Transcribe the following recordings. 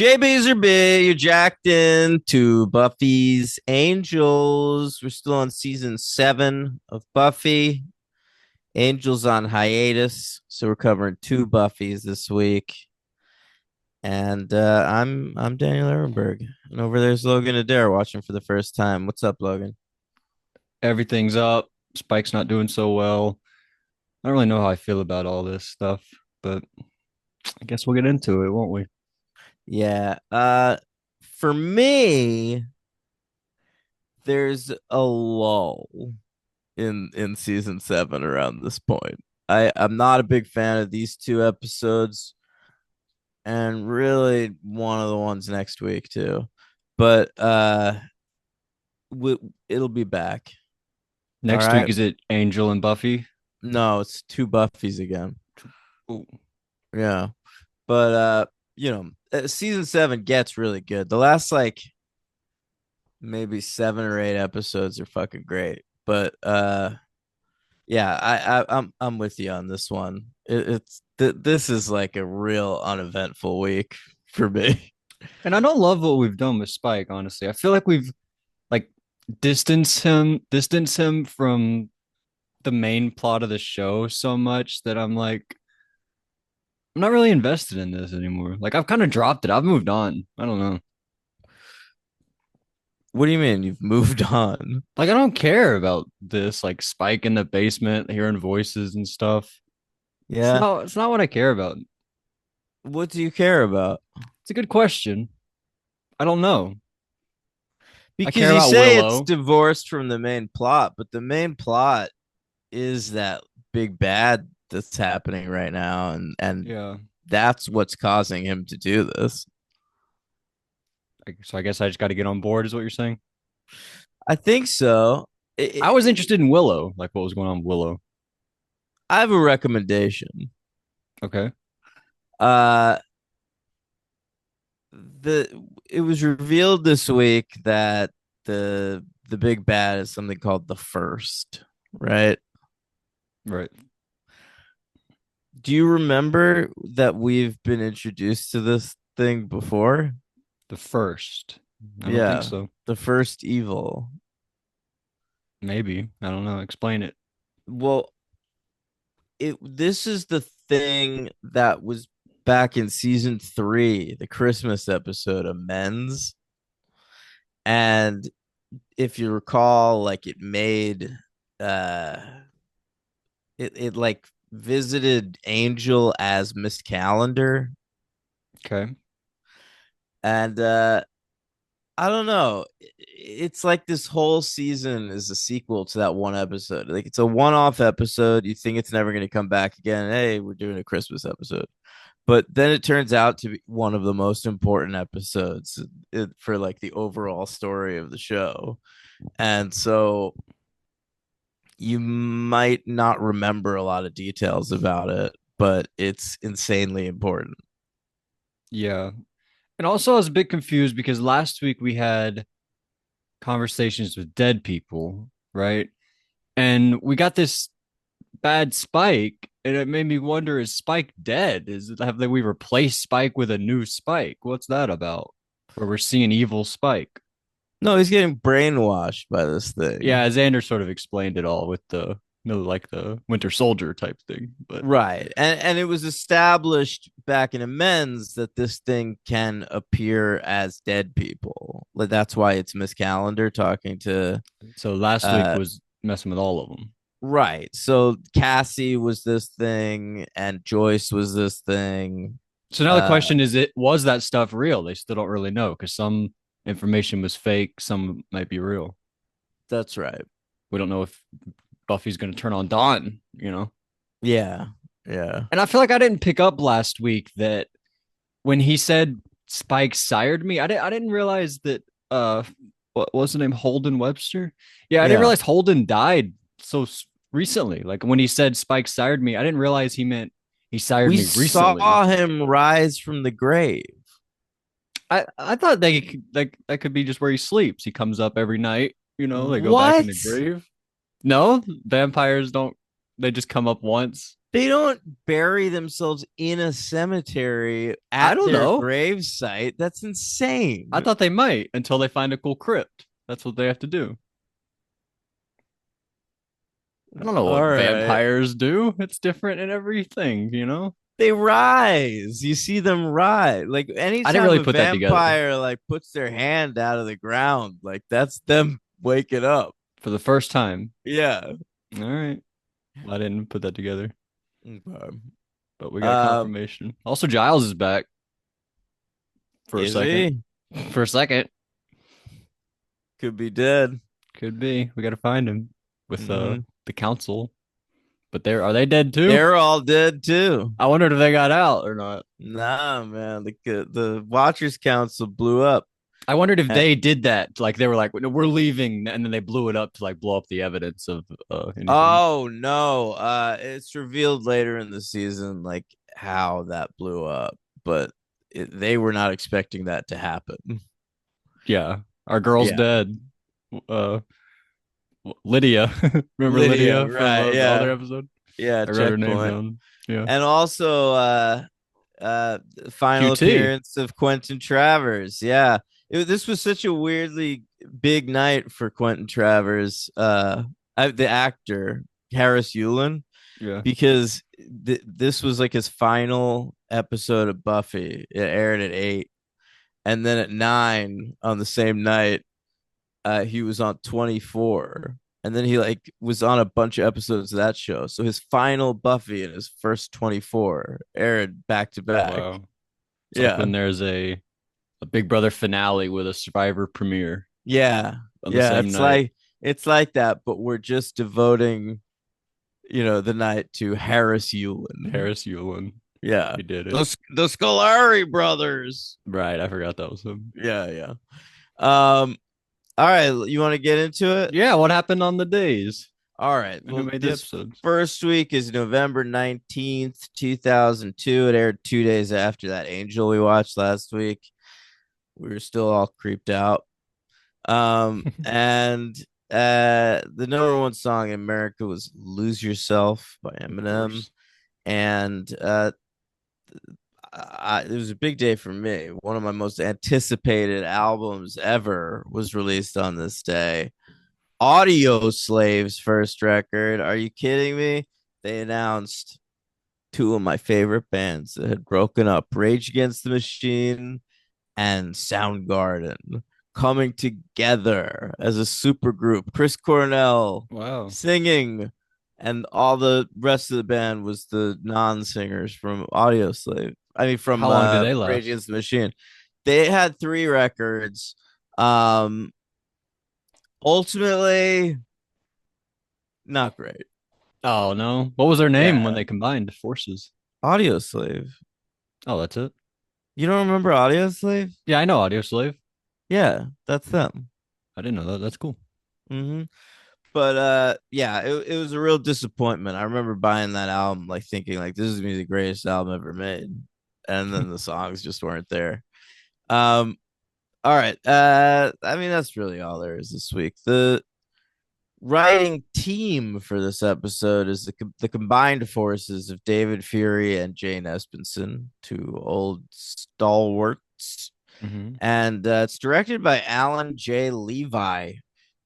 JB's or B, you jacked in to Buffy's Angels. We're still on season 7 of Buffy. Angels on hiatus, so we're covering two Buffys this week. And I'm Daniel Ehrenberg, and over there's Logan Adair watching for the first time. What's up, Logan? Everything's up. Spike's not doing so well. I don't really know how I feel about all this stuff, but I guess we'll get into it, won't we? Yeah. For me, there's a lull in season 7 around this point. I'm not a big fan of these two episodes, and really one of the ones next week too. But it'll be back. All Next week right. is it Angel and Buffy? No, it's two Buffys again. Ooh. Yeah. But season 7 gets really good. The last like maybe 7 or 8 episodes are fucking great. But yeah, I'm with you on this one. This is like a real uneventful week for me. And I don't love what we've done with Spike, honestly. I feel like we've like distanced him from the main plot of the show so much that I'm not really invested in this anymore. Like I've kind of dropped it. I've moved on. I don't know. What do you mean you've moved on? Like I don't care about this like Spike in the basement hearing voices and stuff. It's Yeah. not it's not what I care about. What do you care about? It's a good question. I don't know. I Because care you about say it's Willow. divorced from the main plot, but the main plot is that big bad that's happening right now, and Yeah. that's what's causing him to do this. So I guess I just got to get on board, is what you're saying? I think so. I was interested in Willow, like what was going on with Willow. I have a recommendation. Okay. Uh, the it was revealed this week that the big bad is something called the First, right? Right. Do you remember that we've been introduced to this thing before? The first. I don't think Yeah, so. the first evil. Maybe. I don't know. Explain it. Well, it this is the thing that was back in season 3, the Christmas episode of Men's. And if you recall, like uh it like visited Angel as Miss Calendar. Okay. And I don't know. It's like this whole season is a sequel to that one episode. Like it's a one-off episode. You think it's never going to come back again. Hey, we're doing a Christmas episode. But then it turns out to be one of the most important episodes for like the overall story of the show. And so you might not remember a lot of details about it, but it's insanely important. Yeah. And also I was a bit confused because last week we had conversations with dead people, right? And we got this bad Spike, and it made me wonder: is Spike dead? Have we replaced Spike with a new Spike? What's that about? Where we're seeing evil Spike? No, he's getting brainwashed by this Yeah, thing. Xander sort of explained it all with the like the Winter Soldier type thing, but Right. And it was established back in Amends that this thing can appear as dead people. Like that's why it's Miss Calendar talking to so last week uh was messing with all of them. right. So Cassie was this thing and Joyce was this thing. So now the Uh question is: it was that stuff real? They still don't really know because some information was fake, some might be real. that's right. We don't know if Buffy's going to turn on Dawn. Yeah. Yeah. And I feel like I didn't pick up last week that when he said Spike sired me, I didn't realize that what was the name, Holden Webster? Yeah, I didn't Yeah. realize Holden died so recently. Like when he said Spike sired me, I didn't realize he meant he sired We me recently. saw him rise from the grave. I thought that could be just where he sleeps. He comes up every night, they go back in What? the grave. No, vampires don't, they just come up once. They don't bury themselves in a cemetery I at don't their know. grave site. That's I insane. thought they might until they find a cool crypt. That's what they have to do. I don't know All what right. vampires do. It's different in everything, you know? They rise. You see them rise. Like I didn't anytime really a put that together vampire like puts their hand out of the ground, like that's them waking up. for the first time. Yeah. All right. Well, I didn't put that together, Okay. but we got Um, confirmation. Also, Giles is back for a is second. he? For a second. Could be dead. Could be. We got to find him with Hmm. the council. But are they dead too? They're all dead too. I wondered if they got out or not. Nah, man. The Watchers Council blew up. I wondered if Uh, they did that. Like they were like, "No, we're leaving," and then they blew it up to like blow up the evidence of anything. Oh no. It's revealed later in the season like how that blew up, but they were not expecting that to happen. Yeah, our girl's Yeah. dead. Uh, Lydia, remember Lydia, Lydia from right? the other Yeah. episode? Yeah, I wrote her name checkpoint. down. Yeah, And also final QT. appearance of Quentin Travers. Yeah. This was such a weirdly big night for Quentin Travers, the actor Harris Yulin, Yeah. because this was like his final episode of Buffy. It aired at 8, and then at 9 on the same night, he was on 24, and then he like was on a bunch of episodes of that show. So his final Buffy and his first 24 aired back to Oh back. wow. It's like Yeah. when there's a Big Brother finale with a Survivor premiere Yeah. on the Yeah, same night. it's like that, but we're just devoting, the night to Harris Yulin. Harris Yulin. Yeah. He did it. The Scolari brothers. Right. I forgot that was him. Yeah, yeah. Um, all right, you want to get into it? Yeah. What happened on the days? All right. And who Well, made the this episodes? first week is November 19th, 2002. It aired 2 days after that Angel we watched last week. We were still all creeped out. And the number one song in America was Lose Yourself by Of Eminem. course. And it was a big day for me. One of my most anticipated albums ever was released on this day. Audio Slave's first record. Are you kidding me? They announced two of my favorite bands that had broken up, Rage Against the Machine and Soundgarden, coming together as a super group. Chris Cornell Wow. singing, and all the rest of the band was the non-singers from Audio Slave. I mean, from How long did they Rage last? Against the Machine. They had three records. Um, Ultimately, not great. Oh no. What was their name when Yeah, they combined forces? Audio Slave. Oh, that's it. You don't remember Audio Slave? Yeah, I know Audio Slave. Yeah, that's them. I didn't know that. That's cool. Hmm. But yeah, it was a real disappointment. I remember buying that album, like thinking like this is gonna be the greatest album ever made, and then the songs just weren't there. Um, all right. I mean that's really all there is this week. The writing team for this episode is the combined forces of David Fury and Jane Espenson, two old stalwarts, Hmm. and it's directed by Alan J. Levi,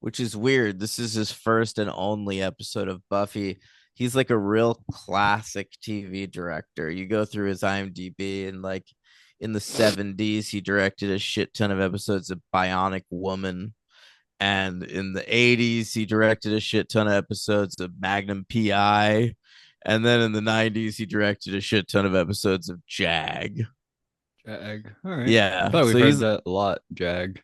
which is weird. This is his first and only episode of Buffy. He's like a real classic TV director. You go through his IMDb, and like in the 70s, he directed a shit ton of episodes of Bionic Woman. And in the 80s, he directed a shit ton of episodes of Magnum PI. And then in the 90s, he directed a shit ton of episodes of Jag. Jag. All right. I Yeah. feel like we've So heard he's that a lot, Jag.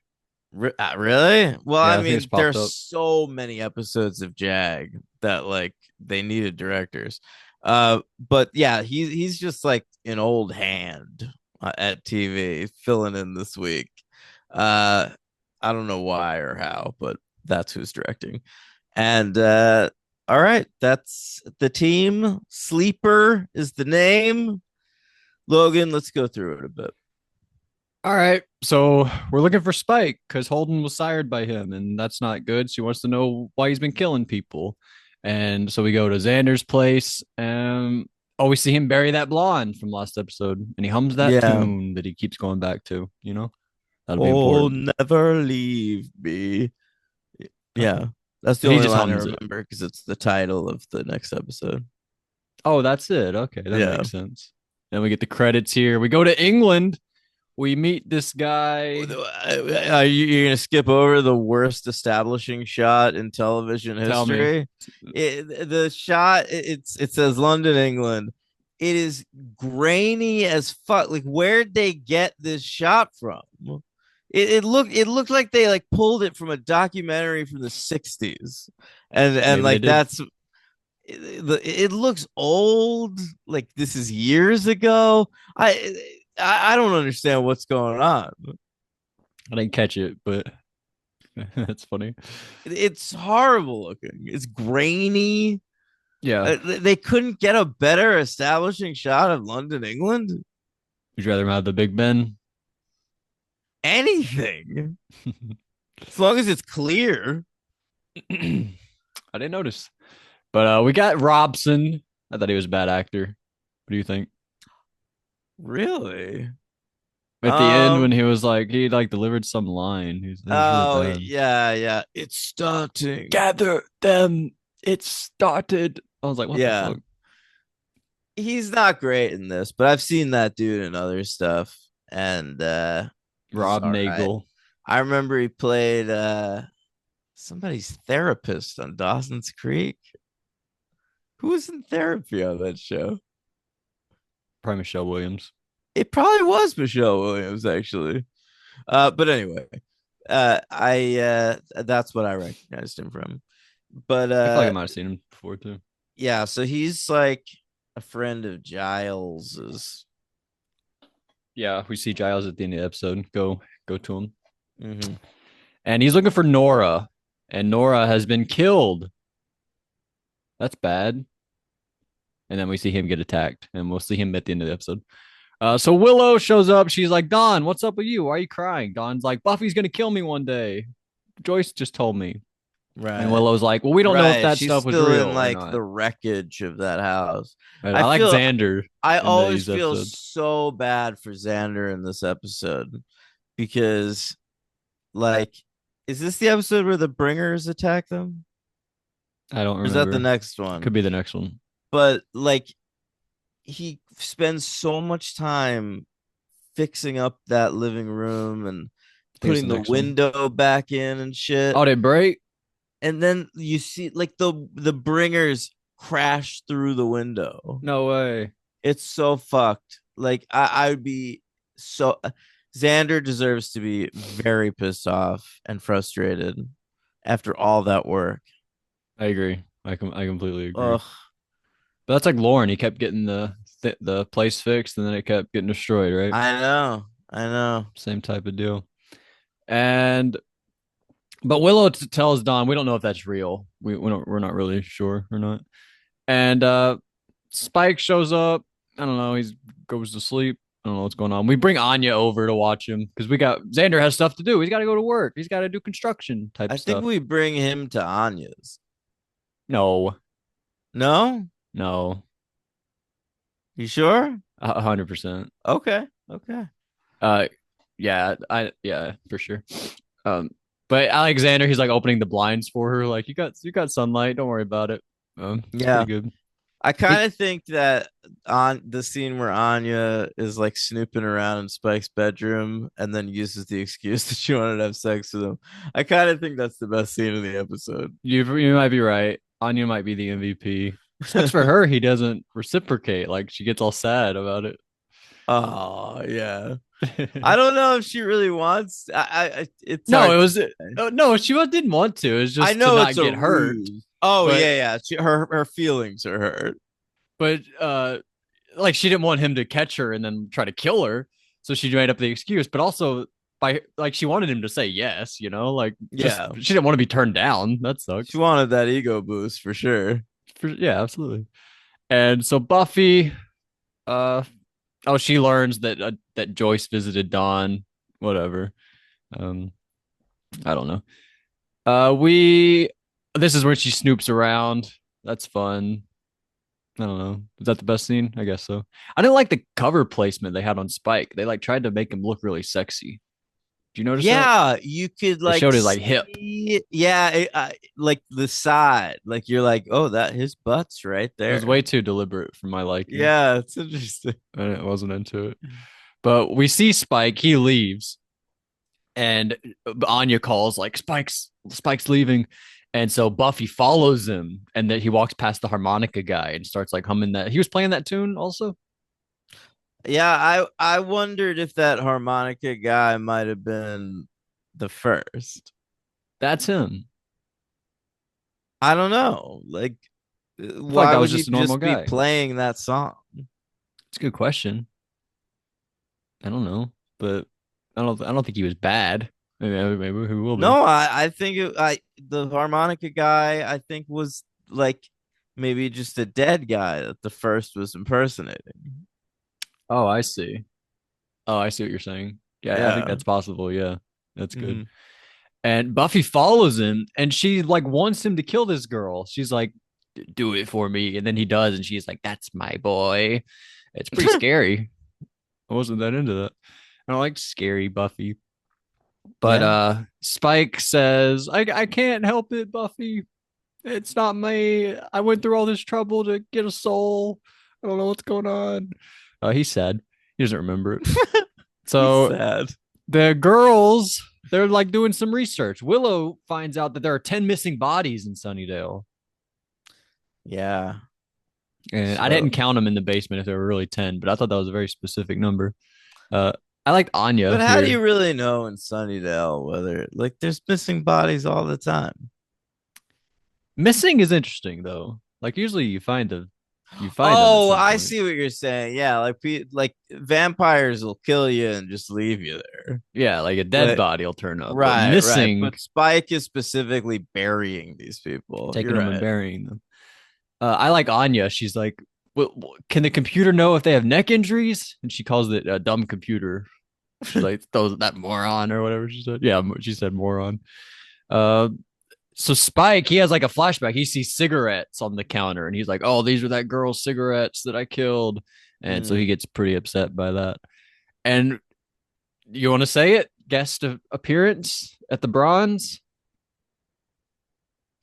really well. I Yeah, I think it's mean, popped there's up. so many episodes of Jag that like they needed directors. But yeah, he's just like an old hand at TV filling in this week. Uh, I don't know why or how, but that's who's directing. And all right, that's the team. Sleeper is the name. Logan, let's go through it a bit. All right. So we're looking for Spike because Holden was sired by him, and that's not good. She wants to know why he's been killing people. And so we go to Xander's place. Oh, we see him bury that blonde from last episode, and he hums that Yeah. tune that he keeps going back to. That'll be Oh, important. never leave me. Yeah. That's the He only just line I hums it. remember because it's the title of the next episod. Oh, that's it. Okay, that Yeah. makes sense. Then we get the credits here. We go to England. We meet this guy. You're gonna skip over the worst establishing shot in television Tell me. history. The shot it says London, England. It is grainy as fuck. Like, where'd they get this shot from? It looked like they like pulled it from a documentary from the 60s, and Maybe they like did. it looks old. Like this is years ago. I don't understand what's going on. I didn't catch it, but that's funny. It's horrible looking. It's grainy. Yeah. They couldn't get a better establishing shot of London, England. Would you rather have the Big Ben? Anything, as long as it's clear. I didn't notice. But we got Robson. I thought he was a bad actor. What do you think? Really? At the end, Um. when he like delivered some line, that was really Oh bad. yeah, yeah. It's starting. Gather them. It started. I was like, what the Yeah, fuck? he's not great in this, but I've seen that dude in other stuff, and he's Rob all right. Nagel. I remember he played somebody's therapist on Dawson's Creek. Who was in therapy on that show? Probably Michelle Williams. It probably was Michelle Williams, actually. But anyway, I that's what I recognized him from. But I feel like I might have seen him before too. yeah, so he's like a friend of Giles's. Yeah, we see Giles at the end of the episode. Go to him. Mm-hmm. And he's looking for Nora. And Nora has been killed. That's bad. And then we see him get attacked. And we'll see him at the end of the episode. So Willow shows up. She's like, Dawn, what's up with you? Why are you crying? Dawn's like, Buffy's gonna kill me one day. Joyce just told me. And Right. Willow's like, well, we don't know if Right. that She's stuff was still real in or like not. the wreckage of that house. Right? I I like feel Xander I in always these feel episodes. so bad for Xander in this episode because like is this the episode where the bringers attack them? I don't Or is that the remember. next Could one? be the next one. But like he spends so much time fixing up that living room and I think it's the putting the next one. window back in and shit. Oh, they break? And then you see like the bringers crash through the window. No way. It's so fucked. Like I would be so Xander deserves to be very pissed off and frustrated after all that work. I agree. I completely agree. Ugh, But that's like Lauren. He kept getting the place fixed, and then it kept getting destroyed. Right? I know. I know. Same type of deal. And but Willow tells Dawn, we don't know if that's real. We're not really sure or not. And Spike shows up. I don't know. He goes to sleep. I don't know what's going on. We bring Anya over to watch him because we got Xander has stuff to do. He's got to go to work. He's got to do construction type I think stuff. we bring him to Anya's. No, No? no, You sure? 100%. Okay. Okay. Uh, yeah, for sure. Um, but Alexander, he's like opening the blinds for her. Like you got sunlight. Don't worry about it. It's pretty Yeah. good. I kind He of think that on the scene where Anya is like snooping around in Spike's bedroom and then uses the excuse that she wanted to have sex with him. I kind of think that's the best scene of the episode. you might be right. Anya might be the MVP. Sucks for her. He doesn't reciprocate. Like she gets all sad about it. Oh yeah. I don't know if she really wants. It's No, hard it to was say. no. She didn't want to. It's I just to know it's not a get hurt. ruse. Oh But yeah, yeah. Her feelings are hurt. but like she didn't want him to catch her and then try to kill her, so she made up the excuse. But also by like she wanted him to say yes, like just Yeah, she didn't want to be turned down. That she sucks. wanted that ego boost for sure. Yeah, absolutely. And so Buffy, uh, oh, she learns that Joyce visited Dawn. Whatever. Um, I don't know. We this is where she snoops around. That's fun. I don't know. Is that the best scene? I guess so. I didn't like the cover placement they had on Spike. They like tried to make him look really sexy. Do you notice that? Yeah, you could They like showed his like hip. see, yeah, like the side, like you're like, oh, that his butt's right It was there. way too deliberate for my liking. Yeah, it's interesting. I wasn't into it. But we see Spike, he leaves, and Anya calls like Spike's leaving. And so Buffy follows him, and then he walks past the harmonica guy and starts like humming that. He was playing that tune also. Yeah, I wondered if that harmonica guy might have been the first. That's him. I don't know. Like, I feel like why that was would he just a normal just be guy. playing that song? It's a good question. I don't know, but I don't think he was bad. Maybe he will be. No, I think the harmonica guy I think was like maybe just a dead guy that the first was impersonating. Oh, I see. Oh, I see what you're saying. Yeah, I think Yeah. that's possible. Yeah, that's good. Hmm. And Buffy follows him, and she like wants him to kill this girl. She's like, "Do it for me," and then he does, and she's like, "That's my boy." It's pretty scary. I wasn't that into that. I don't like scary Buffy. But Yeah. Spike says, I can't help it, Buffy. It's not me. I went through all this trouble to get a soul. I don't know what's going on. He's sad. He doesn't remember it. He's So sad. the girls, they're like doing some research. Willow finds out that there are 10 missing bodies in Sunnydale. Yeah. And I So, didn't count them in the basement if there were really 10, but I thought that was a very specific number. Uh, I liked Anya but how do you here. really know in Sunnydale whether like there's missing bodies all the time? Missing is interesting though. Like usually you find them at Oh, some I point. see what you're saying. Yeah, like vampires will kill you and just leave you there. Yeah, like a dead But body will turn up, but right, right. missing, But Spike is specifically burying these people. taking You're them and right. burying them. I like Anya. She's like, can the computer know if they have neck injuries? And she calls it a dumb computer. She's like, those that moron or whatever she said. Yeah, she said moron. Uh, so Spike, he has like a flashback. He sees cigarettes on the counter, and he's like, "Oh, these are that girl's cigarettes that I killed," and so he Mm. gets pretty upset by that. And you want to say it? Guest appearance at the Bronze,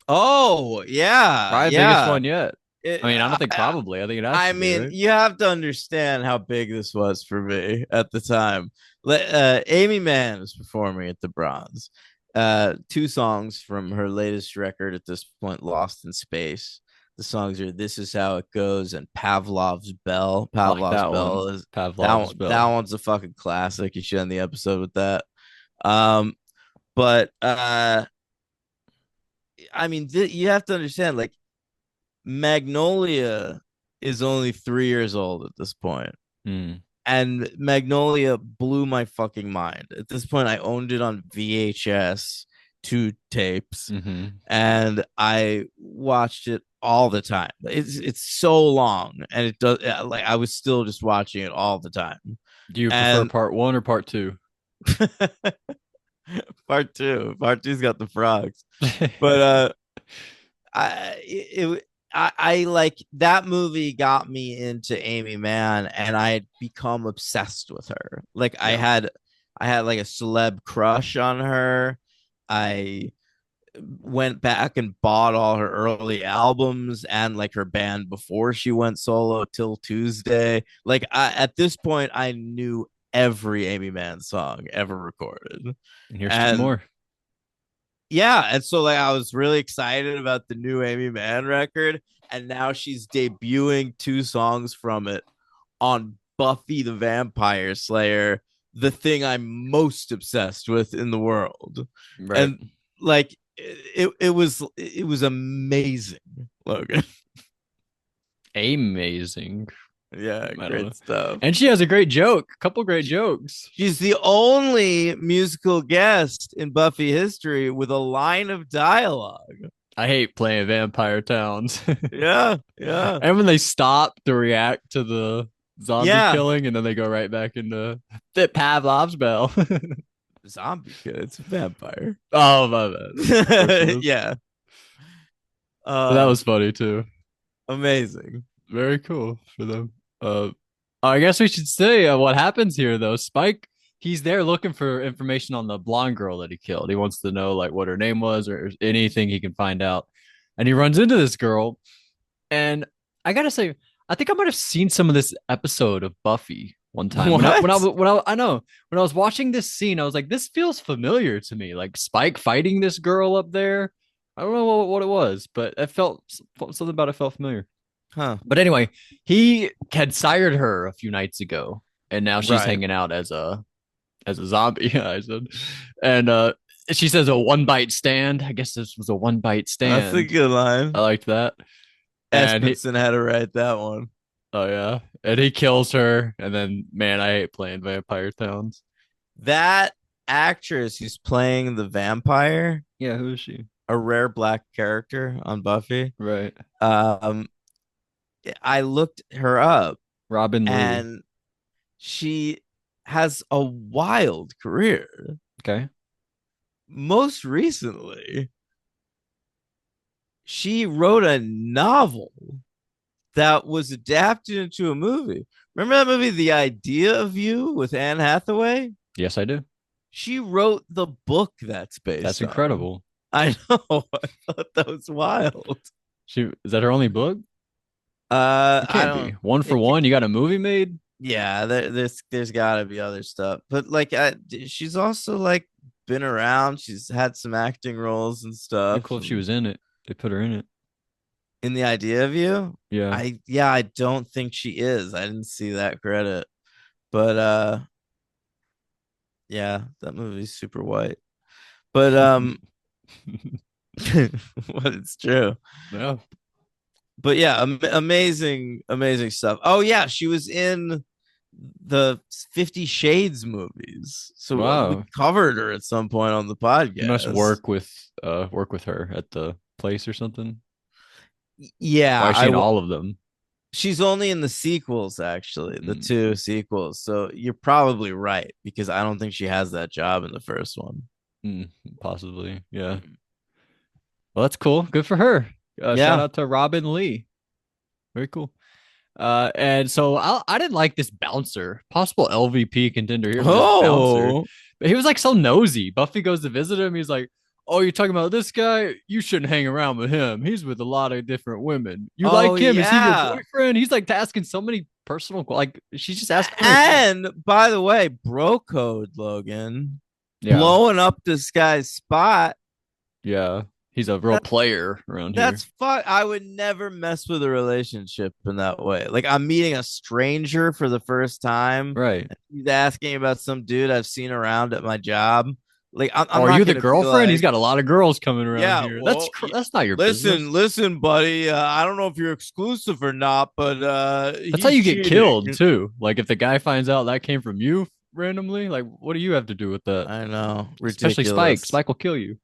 Oh, yeah, probably biggest yeah. one yet. It, I mean, I don't think probably. I think it has I to be mean, right. you have to understand how big this was for me at the time. Amy Mann was performing at the Bronze. Two songs from her latest record at this point, Lost in Space. The songs are "This Is How It Goes" and "Pavlov's Bell." I like Pavlov's that one. Bell is that Pavlov's one. That bell. one's a fucking classic. You should end the episode with that. Um, but I mean, you have to understand, like Magnolia is only 3 years old at this point, Hmm. and Magnolia blew my fucking mind. At this point, I owned it on VHS, two tapes, Mm-hmm. and I watched it all the time. It's so long, and it does like I was still just watching it all the time. Do you prefer And part one or part two? part two's got the frogs, but I like that movie got me into Amy Mann, and I had become obsessed with her. Like Yeah. I had like a celeb crush on her. I went back and bought all her early albums and like her band before she went solo, Till Tuesday. Like at this point I knew every Amy Mann song ever recorded. And here's two And more. yeah, and so like I was really excited about the new Amy Mann record, and now she's debuting two songs from it on Buffy the Vampire Slayer, the thing I'm most obsessed with in the world. Right. And like it was amazing, Logan. Amazing. Yeah, I don't know. great stuff. And she has a great joke, a couple great jokes. She's the only musical guest in Buffy history with a line of dialogue. I hate playing Vampire Towns. Yeah, yeah. And when they stop to react to the zombie Yeah, killing and then they go right back into the Pavlov's bell. zombie kid. It's a vampire. Oh my bad. Of course it is. Yeah. But that Uh, was funny too. amazing. Very cool for them. Uh, I guess we should say what happens here, though. Spike, he's there looking for information on the blonde girl that he killed. He wants to know like what her name was or anything he can find out. And he runs into this girl, and I gotta say, I think I might have seen some of this episode of Buffy one time What? I know when I was watching this scene, I was like, this feels familiar to me. Like Spike fighting this girl up there. I don't know what it was, but it felt something about it felt familiar. Huh. But anyway, he had sired her a few nights ago, and now she's Right. hanging out as a zombie. I said, and she says a one bite stand. I guess this was a one bite That's a stand. good I line. liked that. And he, Espenson had to write that one. oh yeah, and he kills her. And then, man, I hate playing Vampire Towns. That actress who's playing the vampire, Yeah, who is she? a rare black character on Buffy. Right, Um, I looked her up Robin Lee. and she has a wild career. Okay, Most recently, she wrote a novel that was adapted into a movie. Remember that movie, The Idea of You, with Anne Hathaway? yes, I do. She wrote the book that's That's based on. incredible. I know. I thought that was wild. She is that her only book? It I can't be don't. one for It, one. You got a movie made. yeah, there's got to be other stuff, but like, she's also like been around. She's had some acting roles and Be stuff. cool if she And was in it. They put her in it. in The Idea of You, Yeah. I don't think she is. I didn't see that credit, but yeah, that movie's super white. But what it's true. Yeah. But yeah, amazing stuff. Oh yeah, she was in the 50 Shades movies. So we Wow. covered her at some point on the You must podcast. work with her at the place or something. Why Yeah, is she in all of them? she's only in the sequels actually, the Mm, two sequels. So you're probably right because I don't think she has that job in the first one. mm, possibly. Yeah. Well, that's cool. Good for her. Shout Yeah. out to Robin Lee. Very cool. And so I didn't like this bouncer. Possible LVP contender here was this bouncer. Oh. But he was like so nosy. Buffy goes to visit him. He's like, "Oh, you're talking about this guy? You shouldn't hang around with him. He's with a lot of different women. You Oh like him? Is he your yeah. boyfriend?" He's like asking so many personal, like she's just asking him again. And by the way, bro code Logan Yeah, blowing up this guy's spot. yeah. He's a real That player around that's here. fuck. I would never mess with a relationship in that way. Like I'm meeting a stranger for the first time. Right. He's asking about some dude I've seen around at my job. Like Oh, I'm are you not the gonna be girlfriend? He's like, got a lot of girls coming around yeah, here. well, That's not your business. listen, buddy. I don't know if you're exclusive or not, but That's how he's you get killed cheating. too. Like if the guy finds out that came from you randomly, like what do you have to do with that? I know, Especially Spike. ridiculous. Spike will kill you.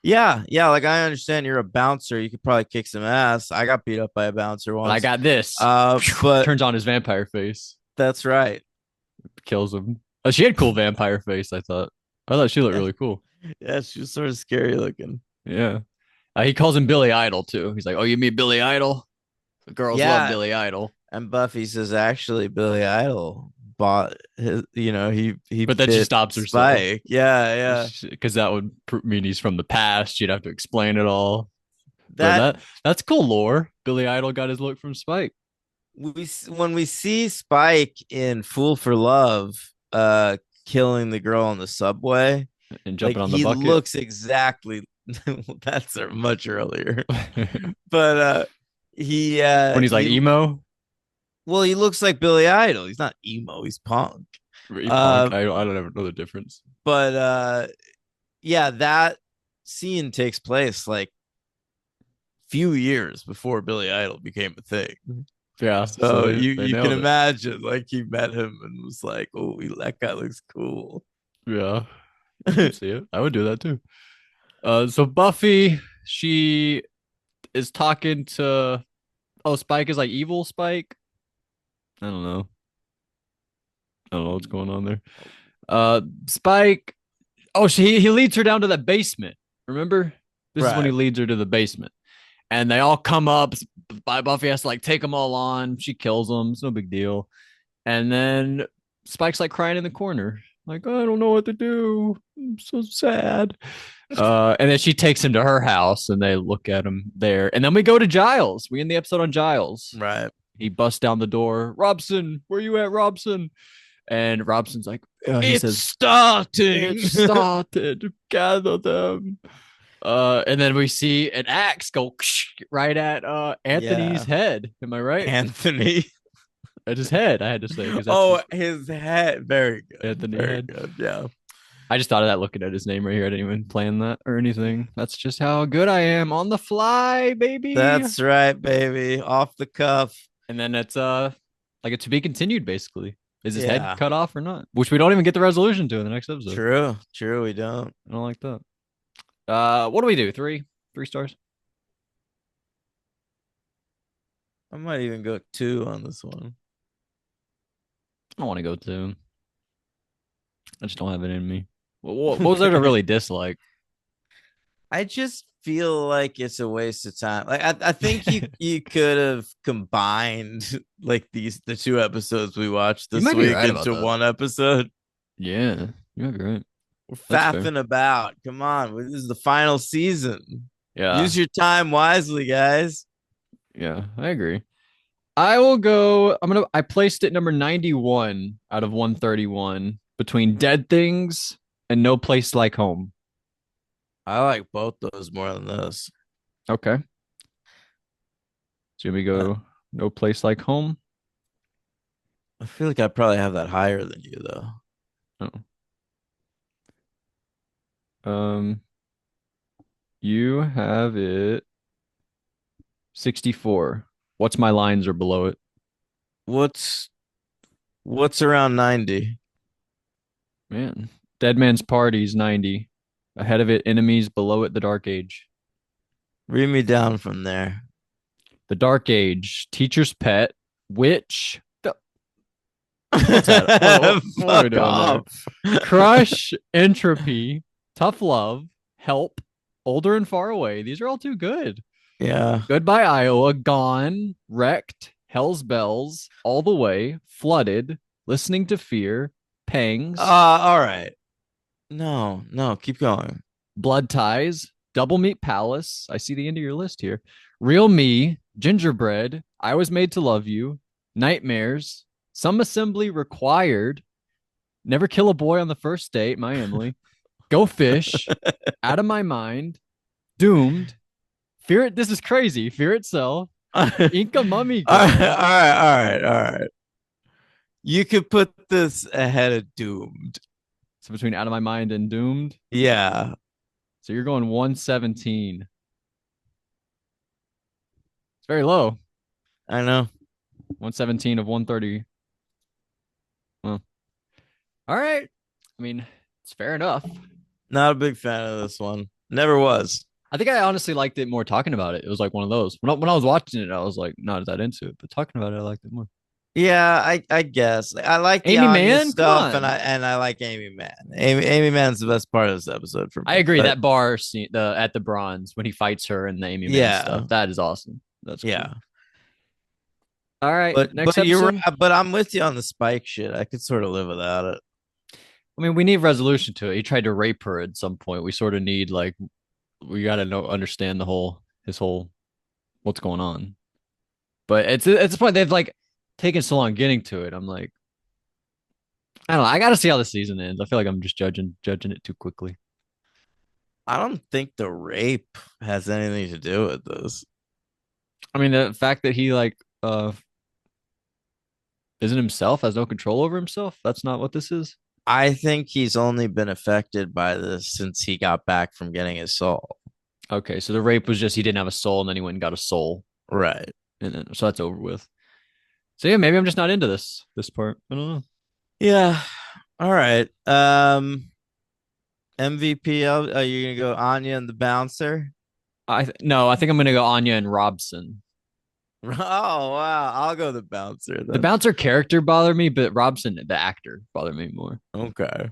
Yeah, yeah. Like I understand you're a bouncer. You could probably kick some ass. I got beat up by a bouncer But I once. got this. But Turns on his vampire face, that's right. kills him. Oh, she had cool vampire face. I thought. I thought she looked Yeah, really cool. yeah. She was sort of scary looking. Yeah. He calls him Billy Idol too. He's like, "Oh, you mean Billy Idol? The girls love Yeah, Billy Idol." and Buffy says actually Billy Idol bought his. He But then she bit stops herself Spike. Yeah, yeah. because that would mean he's from the past. She'd have to explain it all. But That that's cool lore. Billy Idol got his look from Spike when we see Spike in Fool for Love, killing the girl on the subway, and like jumping on the he bucket. looks exactly. That's much earlier, but When he's like he emo, well he looks like Billy Idol. He's not emo. He's punk. punk. Uh, I don't ever know the difference. but yeah, that scene takes place like few years before Billy Idol became a thing. Yeah, so So they you can nailed it. imagine like he met him and was like, "Oh, that guy looks cool." Yeah, I could see it. I would do that too. So Buffy, she is talking to. Oh, Spike is like evil Spike. I don't know. I don't know what's going on there. Spike. Oh, he leads her down to that basement. Remember? This is when he Right. leads her to the basement, and they all come up. Buffy has to like take them all on. She kills them. It's no big deal. And then Spike's like crying in the corner, like, I don't know what to do. I'm so sad. And then she takes him to her house and they look at him there. And then we go to Giles. We end the episode on Giles. Right. He busts down the door. Robson, where you at, Robson? And Robson's like, he It's says, starting. it started. Gather them. And then we see an axe go right at Anthony's Yeah. head. Am I right? Anthony. At his head, I had to say, because that's Oh, his head. Very good. Anthony Very head. good. Yeah. I just thought of that looking at his name right here. I didn't even plan that or anything. That's just how good I am on the fly, baby. That's right, baby. Off the cuff. And then it's like a to be continued, basically. Is his head Yeah. cut off or not? Which we don't even get the resolution to in the next episode. True. True. We don't. I don't like that. What do we do? Three stars? I might even go 2 on this one. I don't want to go two. I just don't have it in me. What was there to really dislike? I just feel like it's a waste of time. Like I think you could have combined like the 2 episodes we watched You this might be week right about into that. one episode. Yeah, you might be right. We're That's fair. faffing about. Come on, this is the final season. Yeah, Use your time wisely, guys. yeah, I agree. I will go. I placed it number 91 out of 131 between Dead Things and No Place Like Home. I like both those more than this. Okay. So we Uh, go No Place Like Home. I feel like I probably have that higher than you though. Oh. Um, you have it 64. What's my lines are below it? What's what's around 90? Man. Dead Man's Party's 90. Ahead of it, Enemies. Below it, The Dark Age. Read me down from there. The Dark Age, Teacher's Pet, Witch. What's that? What are we Fuck doing off. there? Crush, Entropy, Tough Love, Help, Older and Far Away. These are all too good. Yeah. Goodbye, Iowa, Gone, Wrecked, Hell's Bells, All the Way, Flooded, Listening to Fear, Pangs, All right. No, no, keep going. Blood Ties, Double Meat Palace. I see the end of your list here. Real Me, Gingerbread, I Was Made to Love You, Nightmares, Some Assembly Required, Never Kill a Boy on the First Date, my Emily, Go Fish, Out of My Mind, Doomed, Fear It. This is crazy. Fear Itself, All right, Inca Mummy all Girl. right, all right, all right. You could put this ahead of Doomed. So between Out of My Mind and Doomed. Yeah, So you're going 117. It's very low. I know. 117 of 130. Well, all right. I mean, it's fair enough. Not a big fan of this one. Never was. I think I honestly liked it more talking about it. It was like one of those. When I was watching it, I was like not that into it, but talking about it, I liked it more. Yeah, I guess I like the Amy Anya Mann, come stuff, and on. I like Amy Mann. Amy Mann's the best part of this episode for I me. agree. But That bar scene, the at the Bronze when he fights her and the Amy Mann yeah, stuff, that is awesome. That's cool. yeah. All right, But next you're episode. right. But I'm with you on the Spike shit. I could sort of live without it. I mean, we need resolution to it. He tried to rape her at some point. We sort of need like we got to know understand the whole his whole what's going on. But it's at this point they've like taken so long getting to it. I'm like, I don't know. I got to see how the season ends. I feel like I'm just judging it too quickly. I don't think the rape has anything to do with this. I mean, the fact that he like isn't himself, has no control over himself. That's not what this is. I think he's only been affected by this since he got back from getting his soul. Okay, so the rape was just he didn't have a soul, and then he went and got a soul, Right. and then so that's over with. So yeah, maybe I'm just not into this part. I don't know. Yeah. All right. MVP. Are you gonna go Anya and the bouncer? No, I think I'm gonna go Anya and Robson. Oh wow. I'll go the bouncer The then. bouncer character bothered me, but Robson, the actor, bothered me more. Okay.